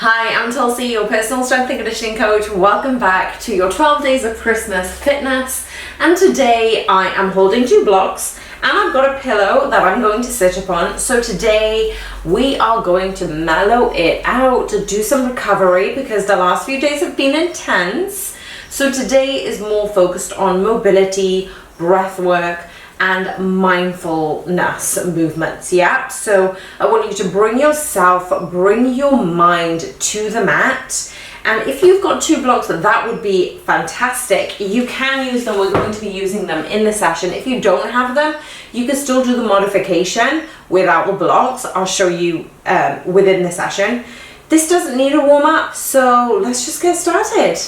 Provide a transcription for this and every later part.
Hi, I'm Tulsi, your personal strength and conditioning coach. Welcome back to your 12 days of Christmas fitness. And today I am holding two blocks and I've got a pillow that I'm going to sit upon. So today we are going to mellow it out, to do some recovery because the last few days have been intense. So today is more focused on mobility, breath work, and mindfulness movements. Yeah, so I want you to bring your mind to the mat, and if you've got two blocks, that would be fantastic. You can use them. We're going to be using them in the session. If you don't have them, you can still do the modification without the blocks. I'll show you within the session. This doesn't need a warm up, so let's just get started.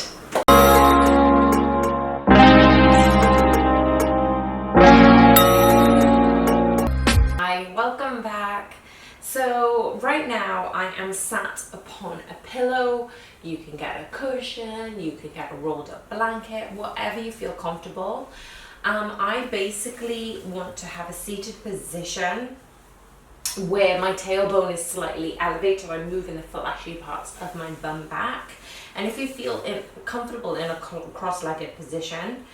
Welcome back. So right now I am sat upon a pillow. You can get a cushion, you can get a rolled up blanket, whatever you feel comfortable. I basically want to have a seated position where my tailbone is slightly elevated. I'm moving the fleshy parts of my bum back. And if you feel comfortable in a cross-legged position,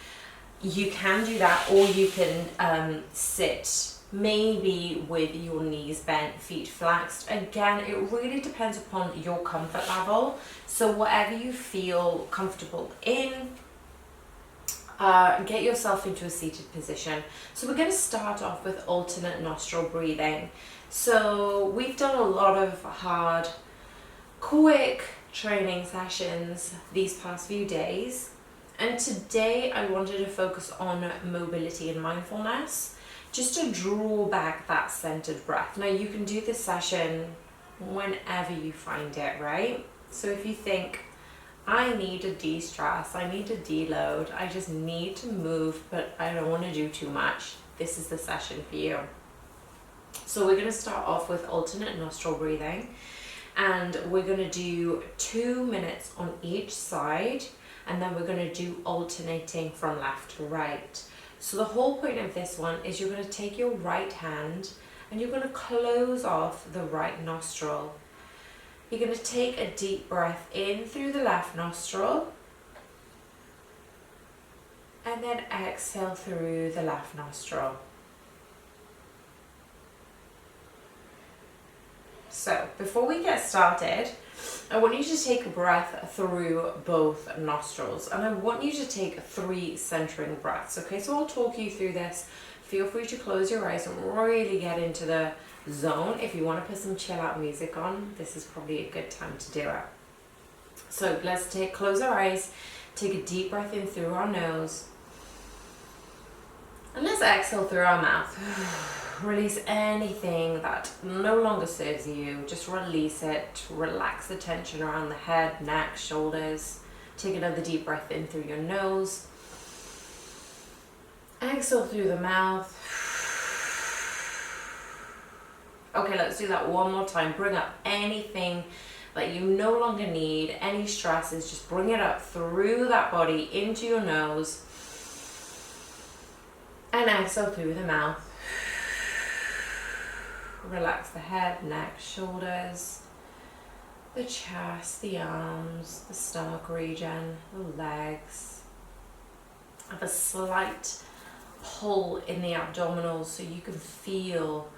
you can do that, or you can sit maybe with your knees bent, feet flexed. Again, it really depends upon your comfort level. So whatever you feel comfortable in, get yourself into a seated position. So we're going to start off with alternate nostril breathing. So we've done a lot of hard, quick training sessions these past few days. And today I wanted to focus on mobility and mindfulness, just to draw back that centered breath. Now you can do this session whenever you find it, right? So if you think, I need to de-stress, I need to deload, I just need to move, but I don't want to do too much, this is the session for you. So we're going to start off with alternate nostril breathing, and we're going to do 2 minutes on each side, and then we're going to do alternating from left to right. So the whole point of this one is you're going to take your right hand and you're going to close off the right nostril. You're going to take a deep breath in through the left nostril and then exhale through the left nostril. So before we get started, I want you to take a breath through both nostrils, and I want you to take 3 centering breaths. Okay, so I'll talk you through this. Feel free to close your eyes and really get into the zone. If you want to put some chill out music on, this is probably a good time to do it. So let's close our eyes, take a deep breath in through our nose, and let's exhale through our mouth. Release anything that no longer serves you. Just release it. Relax the tension around the head, neck, shoulders. Take another deep breath in through your nose. Exhale through the mouth. Okay, let's do that one more time. Bring up anything that you no longer need, any stresses, just bring it up through that body into your nose. And exhale through the mouth. Relax the head, neck, shoulders, the chest, the arms, the stomach region, the legs. Have a slight pull in the abdominals so you can feel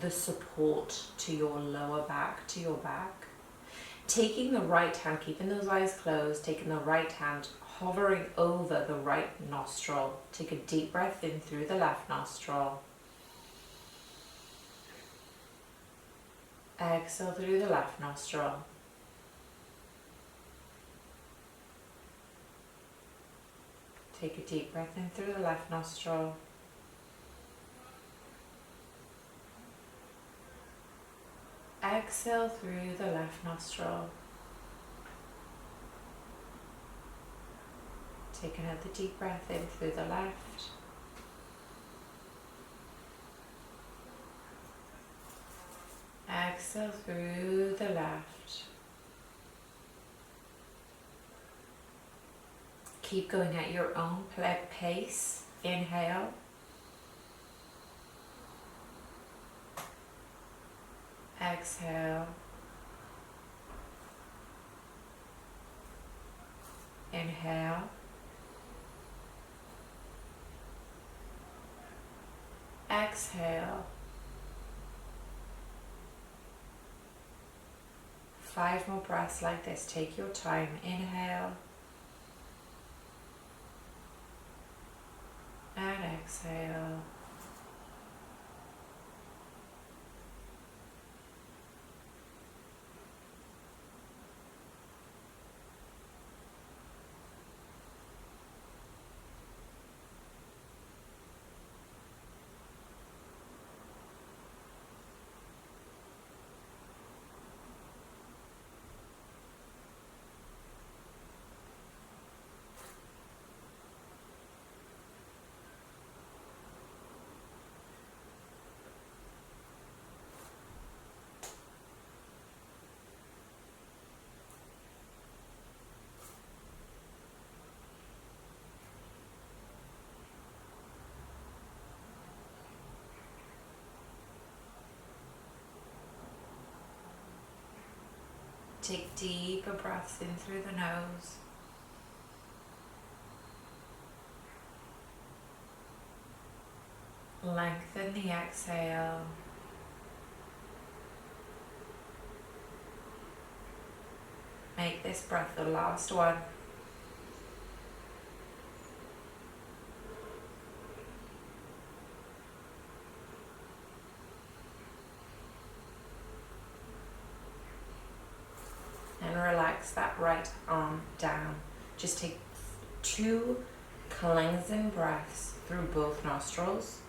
the support to your lower back, to your back. Taking the right hand, keeping those eyes closed, taking the right hand, hovering over the right nostril. Take a deep breath in through the left nostril. Exhale through the left nostril. Take a deep breath in through the left nostril. Exhale through the left nostril. Take another deep breath in through the left. Exhale through the left. Keep going at your own pace. Inhale. Exhale. Inhale. Exhale. 5 more breaths like this. Take your time. Inhale. And exhale. Take deeper breaths in through the nose. Lengthen the exhale. Make this breath the last one. And relax that right arm down. Just take 2 cleansing breaths through both nostrils.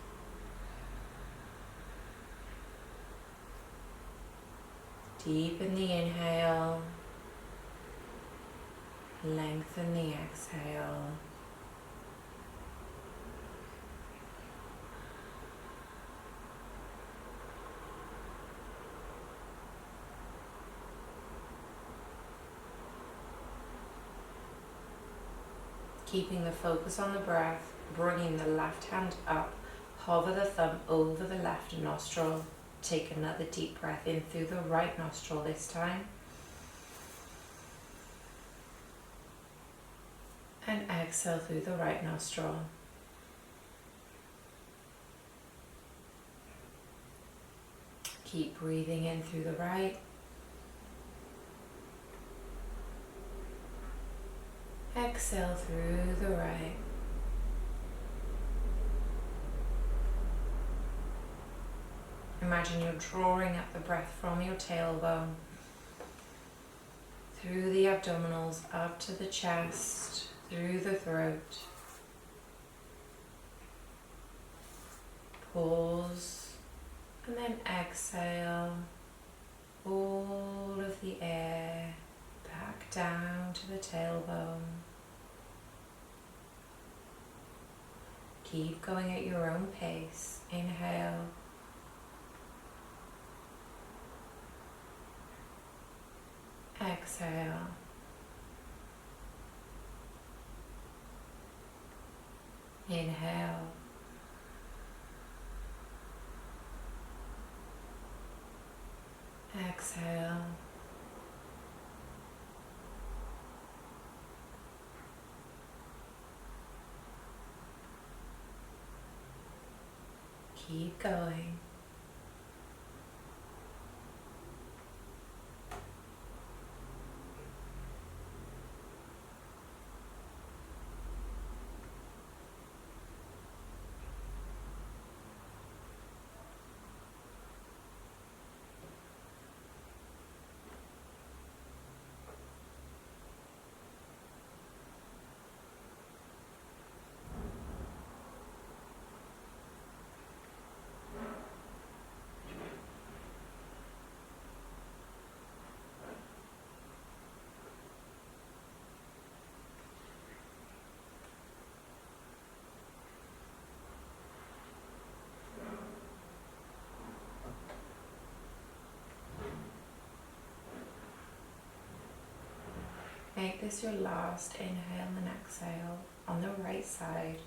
Deepen the inhale. Lengthen the exhale. Keeping the focus on the breath, bringing the left hand up, hover the thumb over the left nostril. Take another deep breath in through the right nostril this time. And exhale through the right nostril. Keep breathing in through the right. Exhale through the right. Imagine you're drawing up the breath from your tailbone, through the abdominals, up to the chest, through the throat. Pause, and then exhale all of the air back down to the tailbone. Keep going at your own pace. Inhale. Exhale. Inhale. Exhale. Keep going. Make this your last inhale and exhale on the right side.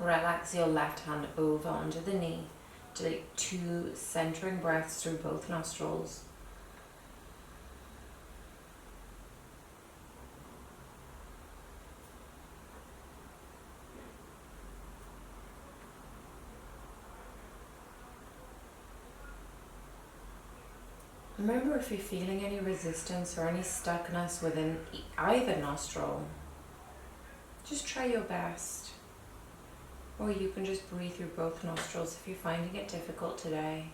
Relax your left hand over onto the knee. Take 2 centering breaths through both nostrils. Remember, if you're feeling any resistance or any stuckness within either nostril, just try your best. Or you can just breathe through both nostrils if you're finding it difficult today.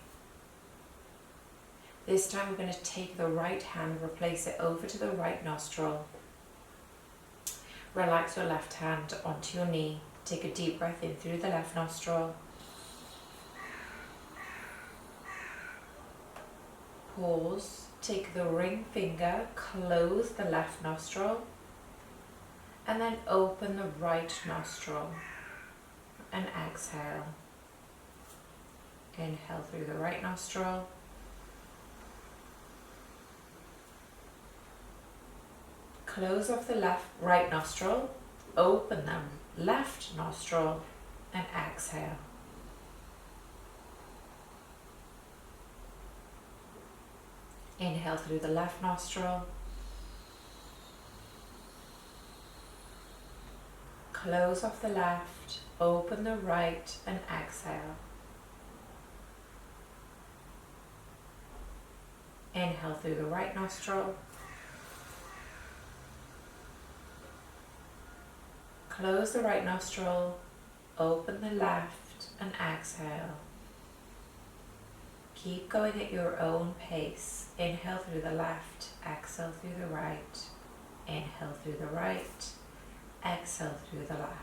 This time we're going to take the right hand, replace it over to the right nostril. Relax your left hand onto your knee. Take a deep breath in through the left nostril. Pause. Take the ring finger, close the left nostril, and then open the right nostril and exhale. Inhale through the right nostril. Close off the right nostril, open the left nostril, and exhale. Inhale through the left nostril. Close off the left, open the right, and exhale. Inhale through the right nostril. Close the right nostril, open the left, and exhale. Keep going at your own pace. Inhale through the left, exhale through the right. Inhale through the right, exhale through the left.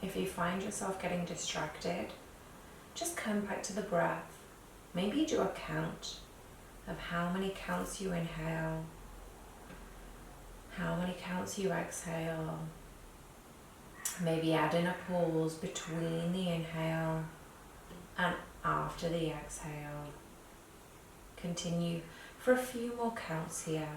If you find yourself getting distracted, just come back to the breath. Maybe do a count of how many counts you inhale, how many counts you exhale. Maybe add in a pause between the inhale and after the exhale. Continue for a few more counts here.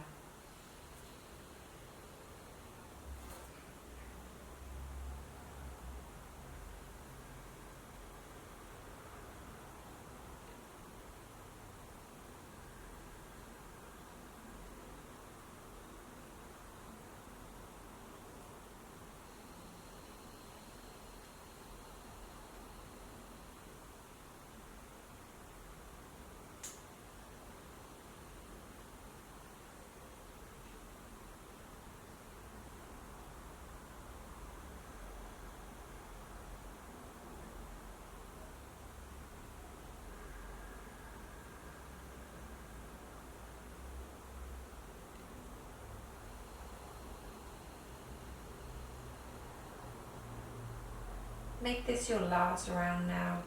Make this your last round now.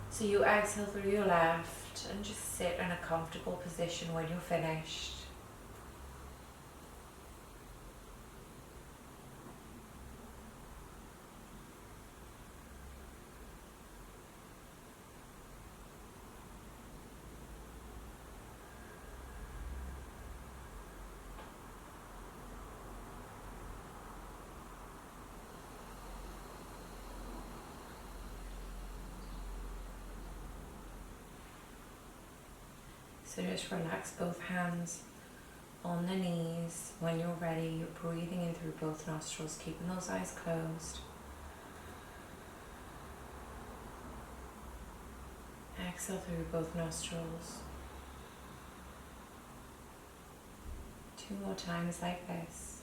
So you exhale through your left and just sit in a comfortable position when you're finished. So just relax both hands on the knees. When you're ready, you're breathing in through both nostrils, keeping those eyes closed. Exhale through both nostrils. 2 more times like this.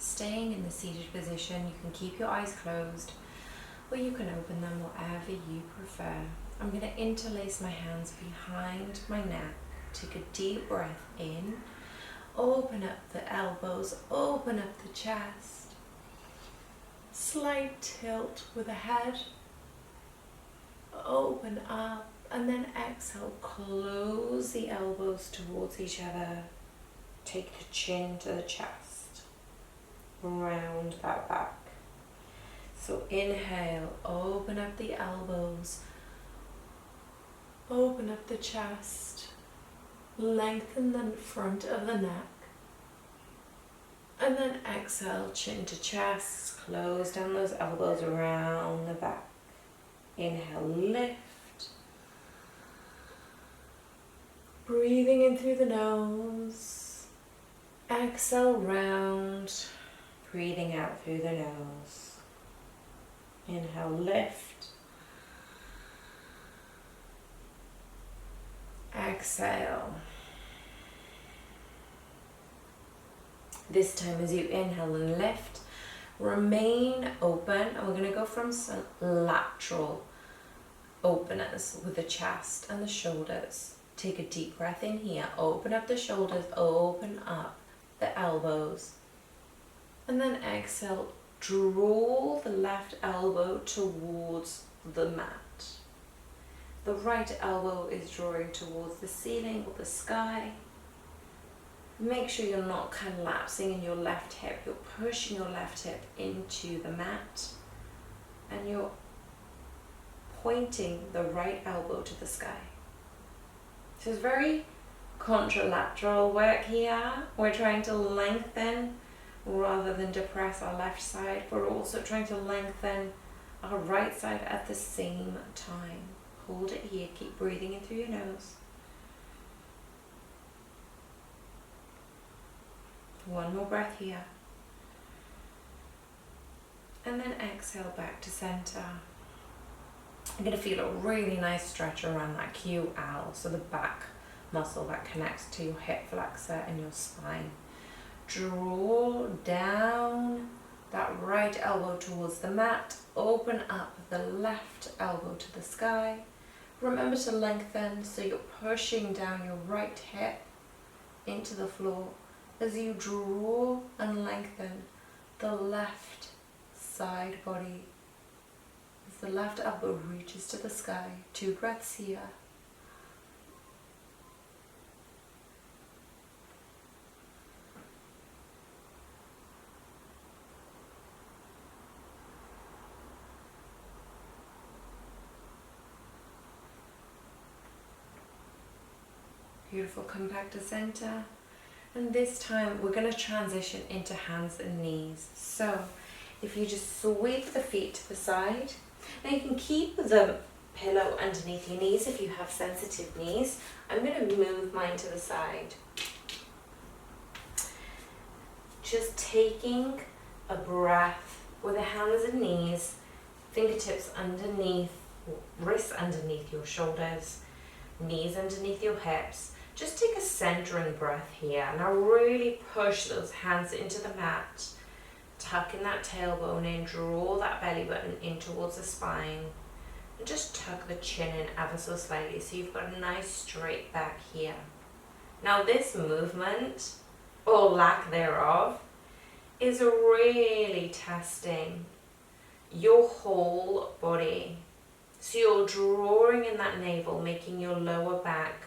staying in the seated position. You can keep your eyes closed or you can open them, whatever you prefer. I'm going to interlace my hands behind my neck. Take a deep breath in. Open up the elbows, open up the chest. Slight tilt with the head. Open up, and then exhale, close the elbows towards each other. Take the chin to the chest. Round that back. So inhale, open up the elbows. Open up the chest. Lengthen the front of the neck. And then exhale, chin to chest. Close down those elbows around the back. Inhale, lift. Breathing in through the nose. Exhale, round. Breathing out through the nose. Inhale, lift. Exhale. This time as you inhale and lift, remain open, and we're going to go from some lateral openers with the chest and the shoulders. Take a deep breath in here, open up the shoulders, open up the elbows, and then exhale, draw the left elbow towards the mat. The right elbow is drawing towards the ceiling or the sky. Make sure you're not collapsing in your left hip. You're pushing your left hip into the mat and you're pointing the right elbow to the sky. So it's very contralateral work here. We're trying to lengthen rather than depress our left side. We're also trying to lengthen our right side at the same time. Hold it here. Keep breathing in through your nose. One more breath here. And then exhale back to center. You're going to feel a really nice stretch around that QL, so the back muscle that connects to your hip flexor and your spine. Draw down that right elbow towards the mat. Open up the left elbow to the sky. Remember to lengthen, so you're pushing down your right hip into the floor as you draw and lengthen the left side body. As the left elbow reaches to the sky. 2 breaths here. Beautiful, come back to center. And this time we're going to transition into hands and knees. So if you just sweep the feet to the side, now you can keep the pillow underneath your knees if you have sensitive knees. I'm going to move mine to the side. Just taking a breath with the hands and knees, fingertips underneath, wrists underneath your shoulders, knees underneath your hips. Just take a centering breath here. Now really push those hands into the mat. Tuck in that tailbone in, draw that belly button in towards the spine. And just tuck the chin in ever so slightly so you've got a nice straight back here. Now this movement, or lack thereof, is really testing your whole body. So you're drawing in that navel, making your lower back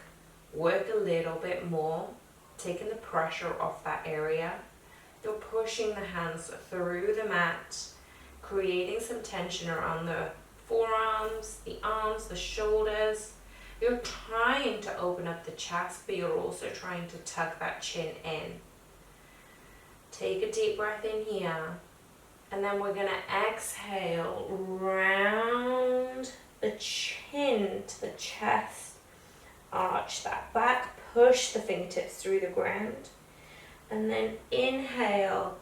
work a little bit more, taking the pressure off that area. You're pushing the hands through the mat, creating some tension around the forearms, the arms, the shoulders. You're trying to open up the chest, but you're also trying to tuck that chin in. Take a deep breath in here, and then we're going to exhale, round the chin to the chest. Arch that back, push the fingertips through the ground, and then inhale,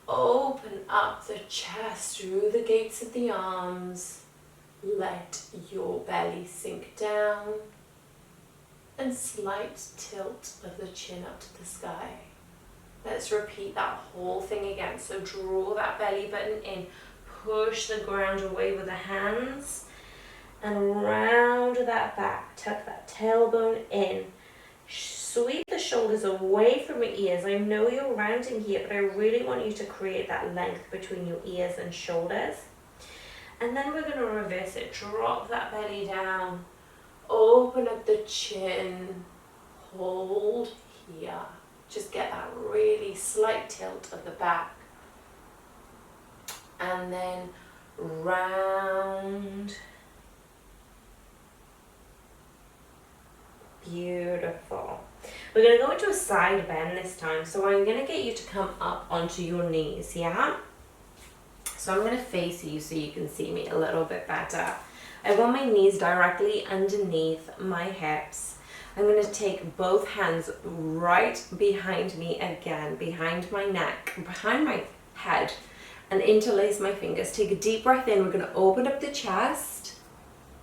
open up the chest through the gates of the arms, let your belly sink down, and slight tilt of the chin up to the sky. Let's repeat that whole thing again. So draw that belly button in, push the ground away with the hands, and round that back, tuck that tailbone in. Sweep the shoulders away from your ears. I know you're rounding here, but I really want you to create that length between your ears and shoulders. And then we're going to reverse it. Drop that belly down, open up the chin, hold here. Just get that really slight tilt of the back. And then round. Beautiful. We're going to go into a side bend this time. So I'm going to get you to come up onto your knees, yeah? So I'm going to face you so you can see me a little bit better. I want my knees directly underneath my hips. I'm going to take both hands right behind me again, behind my neck, behind my head, and interlace my fingers. Take a deep breath in. We're going to open up the chest,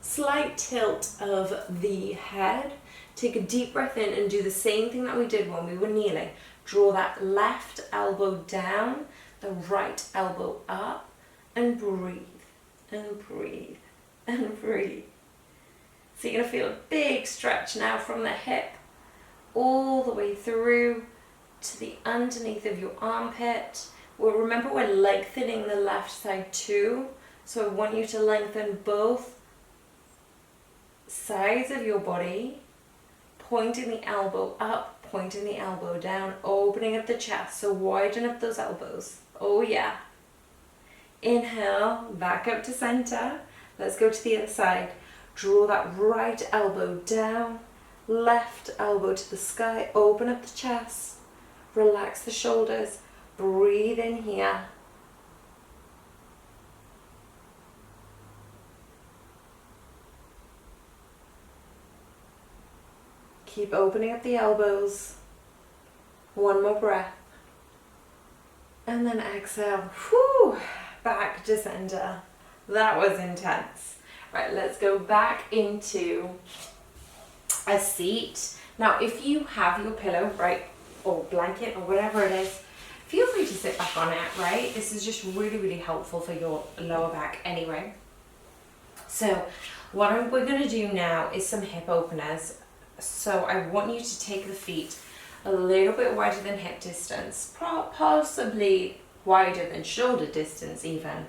slight tilt of the head. Take a deep breath in and do the same thing that we did when we were kneeling. Draw that left elbow down, the right elbow up, and breathe, and breathe, and breathe. So you're going to feel a big stretch now from the hip all the way through to the underneath of your armpit. Well, remember, we're lengthening the left side too. So I want you to lengthen both sides of your body, pointing the elbow up, pointing the elbow down, opening up the chest. So widen up those elbows. Oh yeah. Inhale, back up to center. Let's go to the other side. Draw that right elbow down, left elbow to the sky, open up the chest, relax the shoulders, breathe in here. Keep opening up the elbows. One more breath. And then exhale. Whew, back to center. That was intense. Right, let's go back into a seat. Now, if you have your pillow, right, or blanket or whatever it is, feel free to sit back on it, right? This is just really, really helpful for your lower back anyway. So what we're going to do now is some hip openers. So I want you to take the feet a little bit wider than hip distance, possibly wider than shoulder distance even.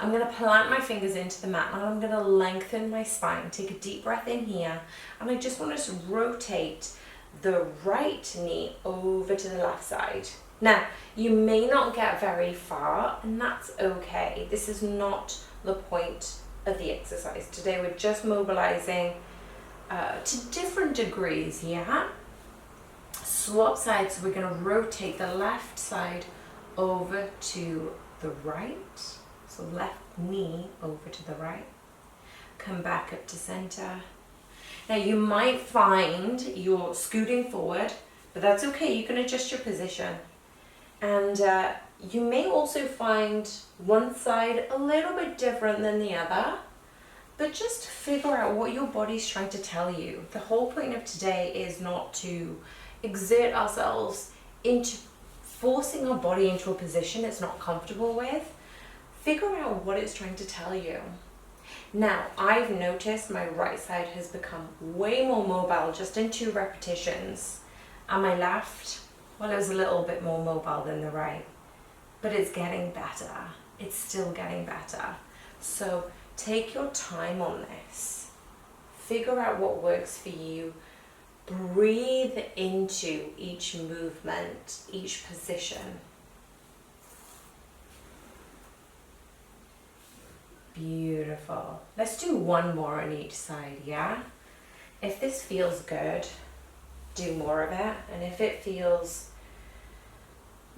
I'm going to plant my fingers into the mat and I'm going to lengthen my spine. Take a deep breath in here, and I just want us to rotate the right knee over to the left side. Now, you may not get very far, and that's okay. This is not the point of the exercise. Today we're just mobilizing to different degrees, yeah? Swap sides, so we're going to rotate the left side over to the right. So left knee over to the right. Come back up to center. Now you might find you're scooting forward, but that's okay. You can adjust your position. And you may also find one side a little bit different than the other, but just figure out what your body's trying to tell you. The whole point of today is not to exert ourselves into forcing our body into a position it's not comfortable with. Figure out what it's trying to tell you. Now, I've noticed my right side has become way more mobile just in 2 repetitions. And my left, well, it was a little bit more mobile than the right. But it's getting better. It's still getting better. So take your time on this. Figure out what works for you. Breathe into each movement, each position. Beautiful. Let's do one more on each side, yeah? If this feels good, do more of it. And if it feels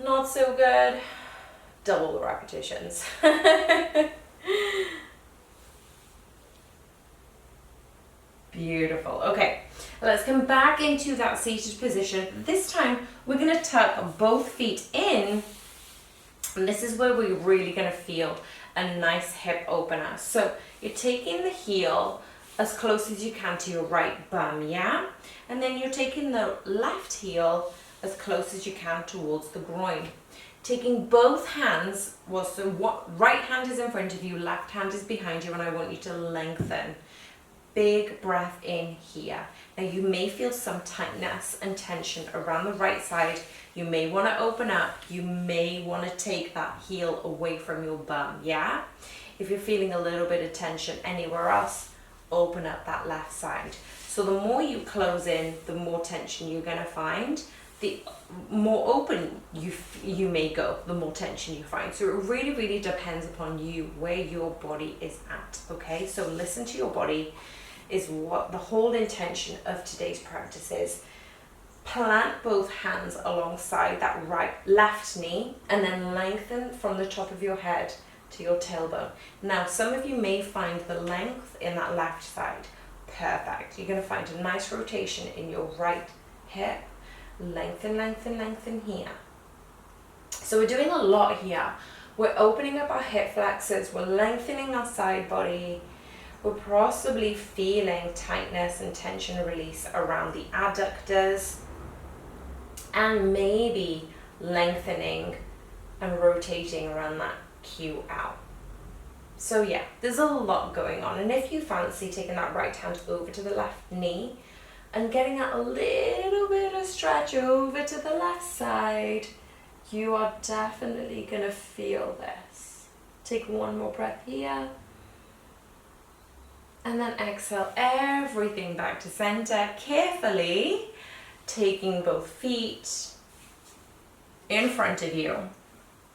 not so good, double the repetitions. Beautiful. Okay, let's come back into that seated position. This time, we're going to tuck both feet in. And this is where we're really going to feel a nice hip opener. So you're taking the heel as close as you can to your right bum, yeah? And then you're taking the left heel as close as you can towards the groin. Taking both hands, right hand is in front of you, left hand is behind you, and I want you to lengthen. Big breath in here. Now you may feel some tightness and tension around the right side. You may want to open up. You may want to take that heel away from your bum, yeah? If you're feeling a little bit of tension anywhere else, open up that left side. So the more you close in, the more tension you're going to find. The more open you may go, the more tension you find. So it really, really depends upon you, where your body is at, okay? So listen to your body is what the whole intention of today's practice is. Plant both hands alongside that left knee and then lengthen from the top of your head to your tailbone. Now, some of you may find the length in that left side perfect. You're going to find a nice rotation in your right hip. Lengthen, lengthen, lengthen here. So we're doing a lot here. We're opening up our hip flexors. We're lengthening our side body. We're possibly feeling tightness and tension release around the adductors, and maybe lengthening and rotating around that Q out. So yeah, there's a lot going on. And if you fancy taking that right hand over to the left knee and getting that a little bit of stretch over to the left side, you are definitely going to feel this. Take one more breath here. And then exhale everything back to center, carefully taking both feet in front of you.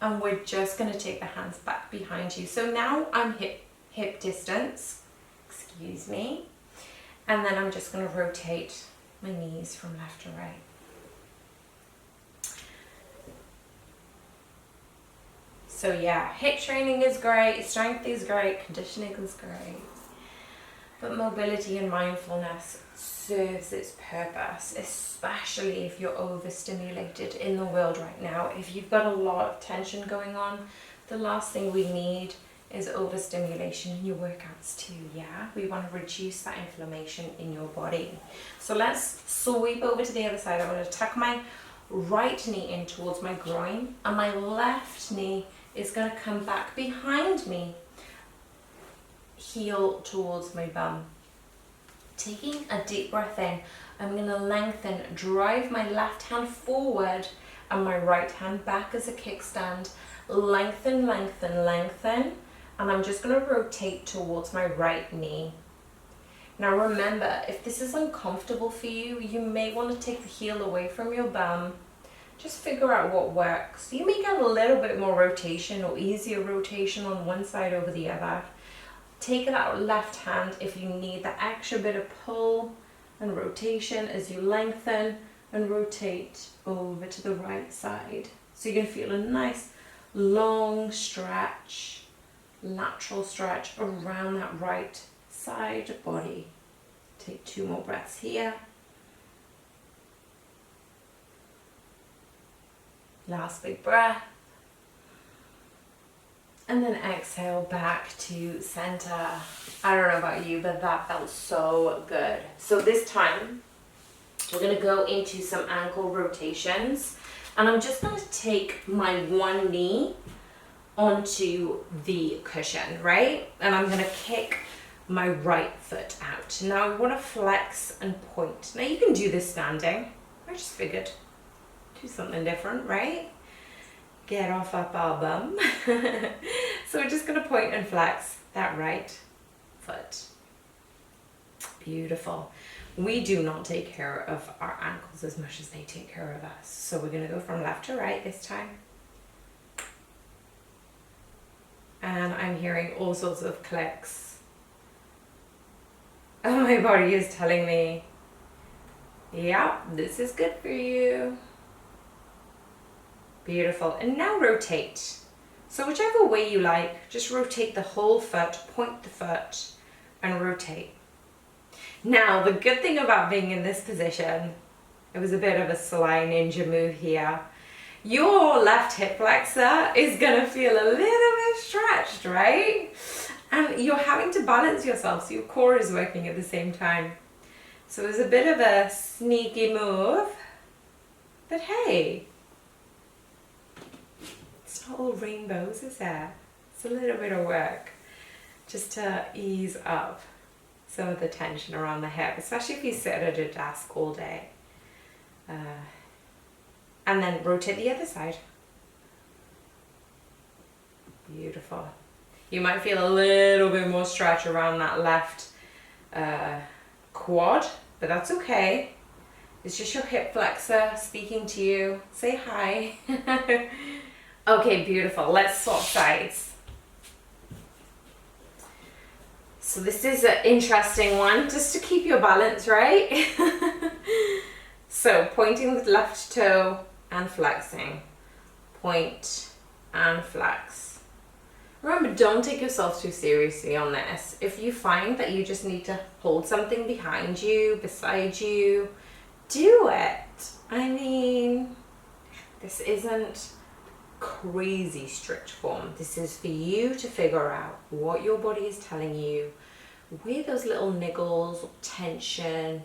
And we're just going to take the hands back behind you. So now I'm hip distance, excuse me. And then I'm just going to rotate my knees from left to right. So yeah, hip training is great, strength is great, conditioning is great. But mobility and mindfulness serves its purpose, especially if you're overstimulated in the world right now. If you've got a lot of tension going on, the last thing we need is overstimulation in your workouts too, yeah? We want to reduce that inflammation in your body. So let's sweep over to the other side. I'm going to tuck my right knee in towards my groin, and my left knee is going to come back behind me, heel towards my bum. Taking a deep breath in, I'm going to lengthen, drive my left hand forward and my right hand back as a kickstand. Lengthen, lengthen, lengthen. And I'm just going to rotate towards my right knee. Now remember, if this is uncomfortable for you, you may want to take the heel away from your bum. Just figure out what works. You may get a little bit more rotation or easier rotation on one side over the other. Take that left hand if you need that extra bit of pull and rotation as you lengthen and rotate over to the right side. So you're going to feel a nice long stretch, lateral stretch around that right side body. Take 2 more breaths here. Last big breath. And then exhale back to center. I don't know about you, but that felt so good. So this time, we're gonna go into some ankle rotations. And I'm just gonna take my one knee onto the cushion, right? And I'm gonna kick my right foot out. Now I wanna flex and point. Now you can do this standing. I just figured, do something different, right? Get off up our bum. So we're just going to point and flex that right foot. Beautiful. We do not take care of our ankles as much as they take care of us. So we're going to go from left to right this time. And I'm hearing all sorts of clicks. Oh, my body is telling me, yeah, this is good for you. Beautiful. And now rotate. So whichever way you like, just rotate the whole foot, point the foot, and rotate. Now, the good thing about being in this position, it was a bit of a sly ninja move here. Your left hip flexor is going to feel a little bit stretched, right? And you're having to balance yourself, so your core is working at the same time. So it was a bit of a sneaky move. But But hey, it's not all rainbows, is there? It's a little bit of work just to ease up some of the tension around the hip, especially if you sit at a desk all day. And then rotate the other side. Beautiful. You might feel a little bit more stretch around that left quad, but that's okay. It's just your hip flexor speaking to you. Say hi. Okay, beautiful. Let's swap sides. So this is an interesting one, just to keep your balance, right? So pointing with left toe and flexing. Point and flex. Remember, don't take yourself too seriously on this. If you find that you just need to hold something behind you, beside you, do it. I mean, this isn't crazy strict form. This is for you to figure out what your body is telling you, where those little niggles or tension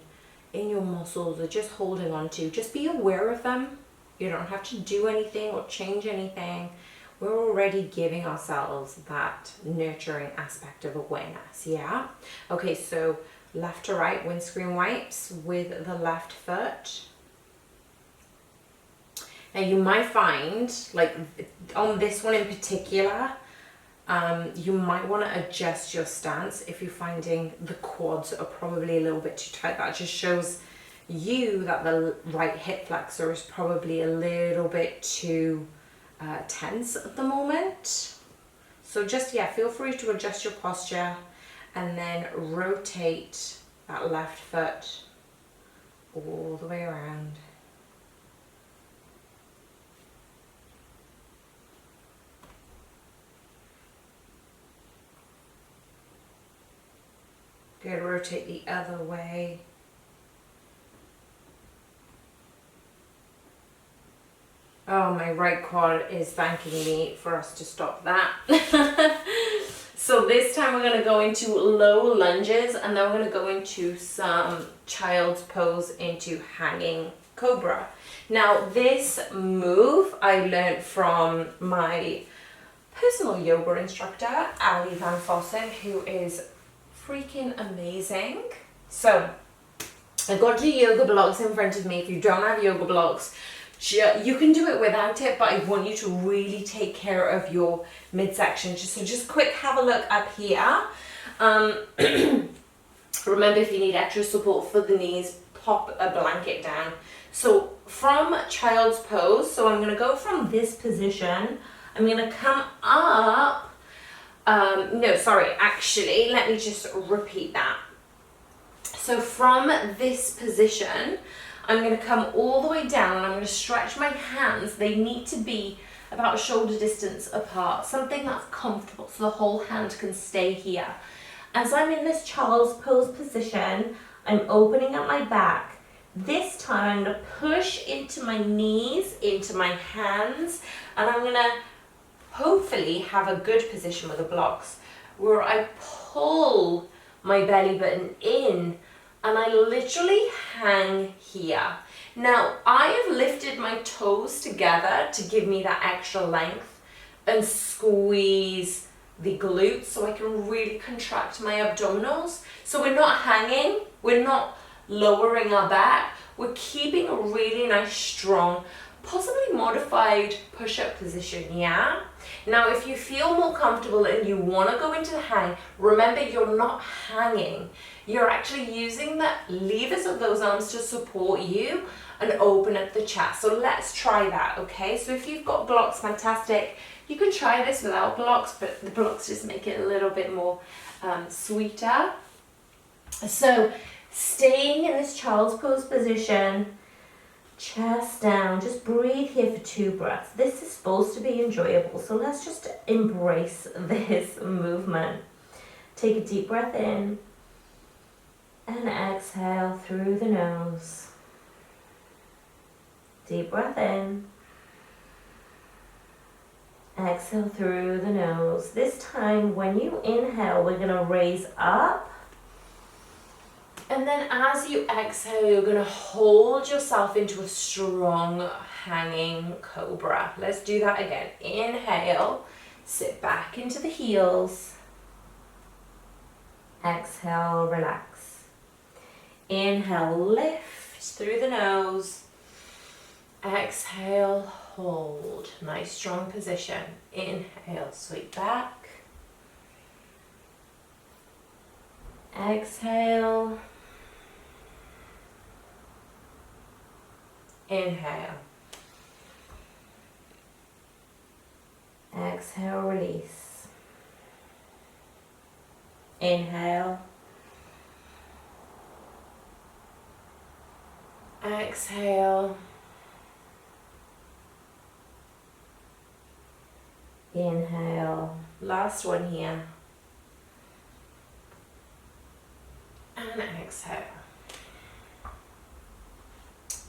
in your muscles are just holding on to. Just be aware of them. You don't have to do anything or change anything. We're already giving ourselves that nurturing aspect of awareness, yeah? Okay, so left to right windscreen wipes with the left foot. Now you might find, like on this one in particular, you might want to adjust your stance if you're finding the quads are probably a little bit too tight. That just shows you that the right hip flexor is probably a little bit too tense at the moment. So just, yeah, feel free to adjust your posture and then rotate that left foot all the way around. Good, rotate the other way. Oh, my right quad is thanking me for us to stop that. So this time we're going to go into low lunges, and then we're going to go into some child's pose into hanging cobra. Now this move I learned from my personal yoga instructor, Ali Van Fossen, who is freaking amazing. So I've got two yoga blocks in front of me. If you don't have yoga blocks, you can do it without it, but I want you to really take care of your midsection. Just quick, have a look up here. Remember, if you need extra support for the knees, pop a blanket down. So from child's pose, so I'm going to go from this position. I'm going to come up. No, sorry, actually, let me just repeat that. So from this position, I'm going to come all the way down and I'm going to stretch my hands. They need to be about shoulder distance apart, something that's comfortable so the whole hand can stay here. As I'm in this child's pose position, I'm opening up my back. This time I'm going to push into my knees, into my hands, and I'm going to hopefully have a good position with the blocks where I pull my belly button in and I literally hang here. Now I have lifted my toes together to give me that extra length and squeeze the glutes so I can really contract my abdominals. So we're not hanging, we're not lowering our back, we're keeping a really nice strong, possibly modified push-up position, yeah? Now if you feel more comfortable and you want to go into the hang, remember you're not hanging. You're actually using the levers of those arms to support you and open up the chest. So let's try that, okay? So if you've got blocks, fantastic. You can try this without blocks, but the blocks just make it a little bit more sweeter. So staying in this child's pose position, chest down, just breathe here for 2 breaths. This is supposed to be enjoyable, so let's just embrace this movement. Take a deep breath in and exhale through the nose. Deep breath in, exhale through the nose. This time when you inhale, we're going to raise up And then as you exhale, you're going to hold yourself into a strong hanging cobra. Let's do that again. Inhale, sit back into the heels. Exhale, relax. Inhale, lift through the nose. Exhale, hold. Nice strong position. Inhale, sweep back. Exhale. Inhale. Exhale, release. Inhale. Exhale. Inhale. Last one here. And exhale.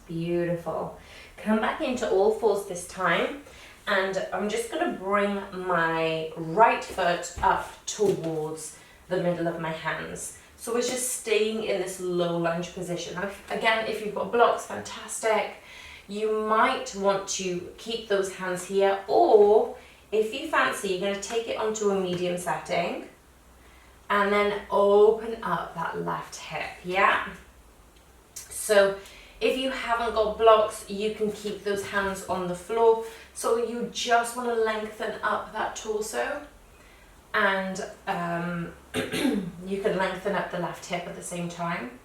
Beautiful. Come back into all fours this time, and I'm just going to bring my right foot up towards the middle of my hands. So we're just staying in this low lunge position. Now, again, if you've got blocks, fantastic. You might want to keep those hands here, or if you fancy, you're going to take it onto a medium setting and then open up that left hip, yeah? So if you haven't got blocks, you can keep those hands on the floor. So you just want to lengthen up that torso, and you can lengthen up the left hip at the same time.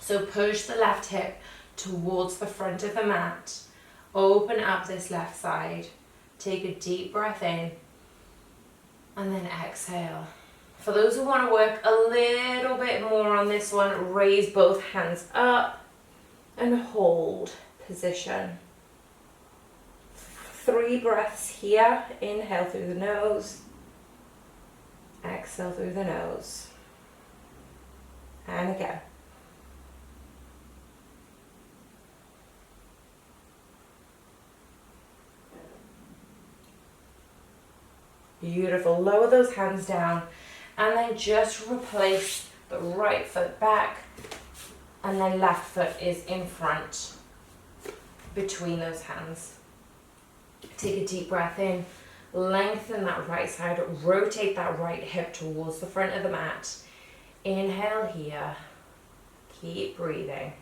So push the left hip towards the front of the mat. Open up this left side. Take a deep breath in and then exhale. For those who want to work a little bit more on this one, raise both hands up and hold position. 3 breaths here. Inhale through the nose. Exhale through the nose. And again. Beautiful. Lower those hands down and then just replace the right foot back, and then left foot is in front between those hands. Take a deep breath in, lengthen that right side, rotate that right hip towards the front of the mat. Inhale here, keep breathing.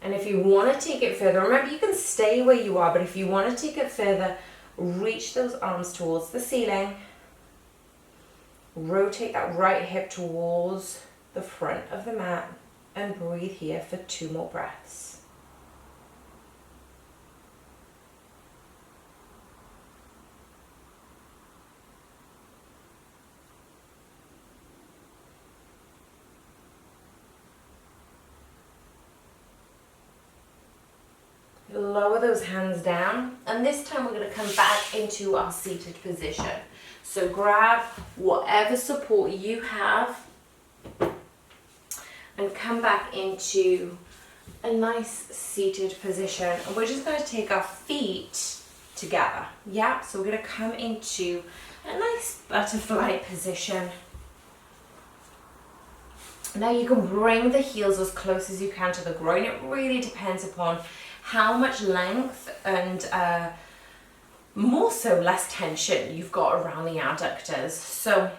And if you want to take it further, remember you can stay where you are, but if you want to take it further, reach those arms towards the ceiling. Rotate that right hip towards the front of the mat and breathe here for 2 more breaths. Lower those hands down, and this time we're going to come back into our seated position. So grab whatever support you have and come back into a nice seated position. And we're just going to take our feet together. Yeah, so we're going to come into a nice butterfly position. Now you can bring the heels as close as you can to the groin. It really depends upon how much length and more so less tension you've got around the adductors. So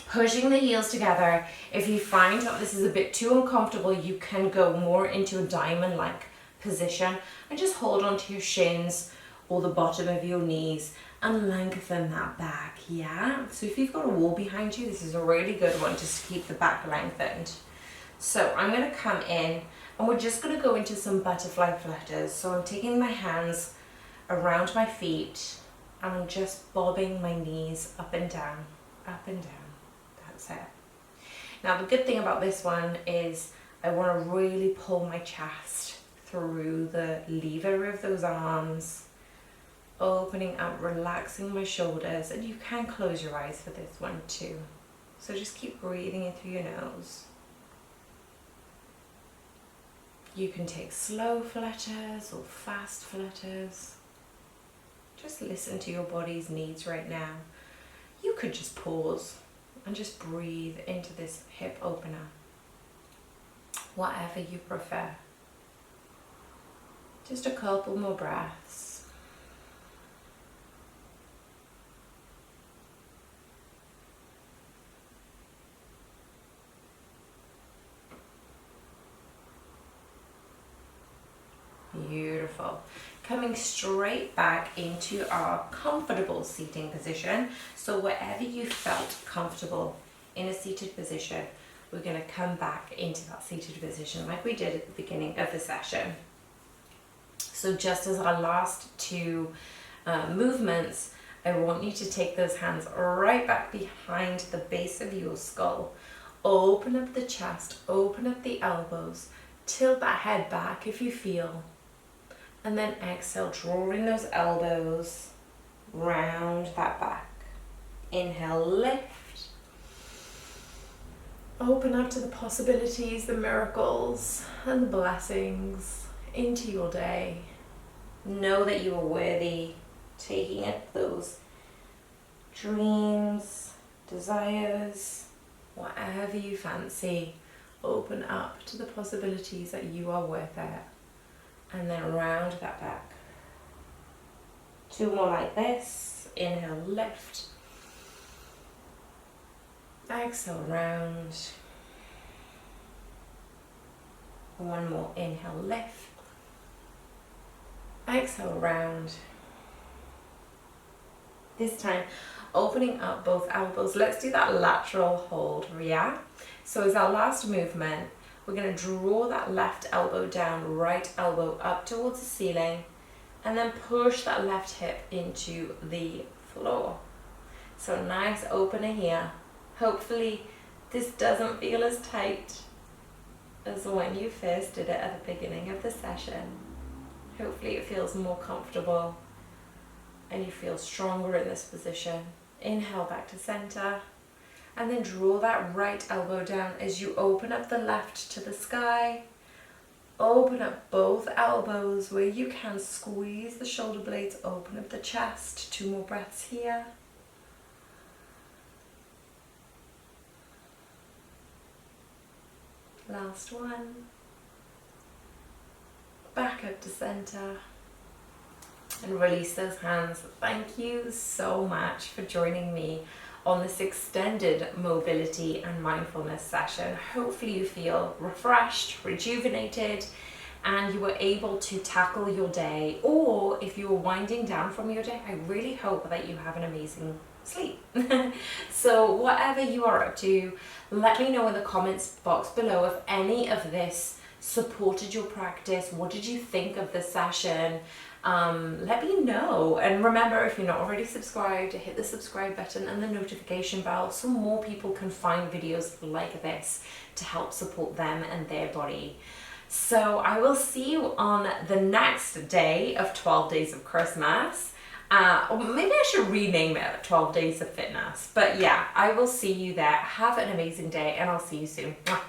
pushing the heels together. If you find that this is a bit too uncomfortable, you can go more into a diamond-like position and just hold onto your shins or the bottom of your knees and lengthen that back, yeah? So if you've got a wall behind you, this is a really good one just to keep the back lengthened. So I'm gonna come in and we're just gonna go into some butterfly flutters. So I'm taking my hands around my feet and I'm just bobbing my knees up and down, up and down. That's it. Now the good thing about this one is I wanna really pull my chest through the lever of those arms, opening up, relaxing my shoulders, and you can close your eyes for this one too. So just keep breathing in through your nose. You can take slow flutters or fast flutters. Just listen to your body's needs right now. You could just pause and just breathe into this hip opener. whatever you prefer. Just a couple more breaths. Beautiful. Coming straight back into our comfortable seating position. So wherever you felt comfortable in a seated position, we're going to come back into that seated position like we did at the beginning of the session. So just as our last two movements, I want you to take those hands right back behind the base of your skull. Open up the chest, open up the elbows, tilt that head back if you feel. And then exhale, drawing those elbows round that back. Inhale, lift. Open up to the possibilities, the miracles, and the blessings into your day. Know that you are worthy, taking up those dreams, desires, whatever you fancy. Open up to the possibilities that you are worth it. And then round that back. Two more like this. Inhale, lift. Exhale, round. One more. Inhale, lift. Exhale, round. This time, opening up both elbows. Let's do that lateral hold, yeah? So as our last movement, we're going to draw that left elbow down, right elbow up towards the ceiling, and then push that left hip into the floor. So nice opener here. Hopefully this doesn't feel as tight as when you first did it at the beginning of the session. Hopefully it feels more comfortable and you feel stronger in this position. Inhale back to center. And then draw that right elbow down as you open up the left to the sky. Open up both elbows where you can. Squeeze the shoulder blades, open up the chest. Two more breaths here. Last one. Back up to center. And release those hands. Thank you so much for joining me on this extended mobility and mindfulness session. Hopefully you feel refreshed, rejuvenated, and you were able to tackle your day. Or if you were winding down from your day, I really hope that you have an amazing sleep. So whatever you are up to, let me know in the comments box below if any of this supported your practice. What did you think of the session? Let me know. And remember, if you're not already subscribed, hit the subscribe button and the notification bell so more people can find videos like this to help support them and their body. So I will see you on the next day of 12 Days of Christmas. Or maybe I should rename it 12 Days of Fitness. But yeah, I will see you there. Have an amazing day and I'll see you soon. Mwah.